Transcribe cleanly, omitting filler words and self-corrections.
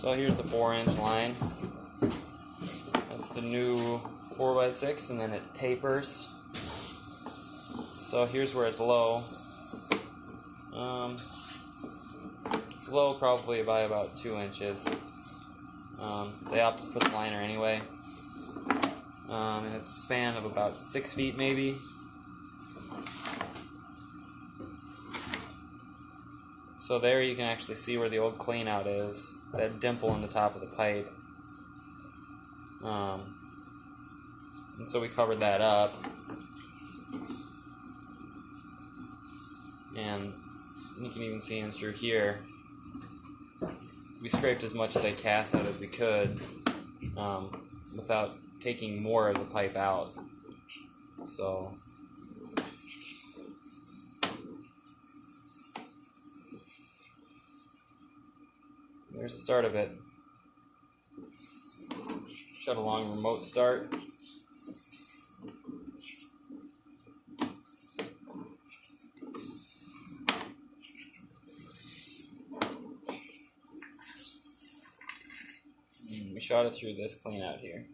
So here's the 4-inch line. That's the new 4x6, and then it tapers. So here's where it's low. It's low probably by about 2 inches. They opted for the liner anyway. And it's a span of about 6 feet maybe. So there you can actually see where the old clean out is, that dimple in the top of the pipe. And so we covered that up. And you can even see in through here, we scraped as much of the cast out as we could without taking more of the pipe out. So there's the start of it. Shut along remote start. We shot it through this clean out here.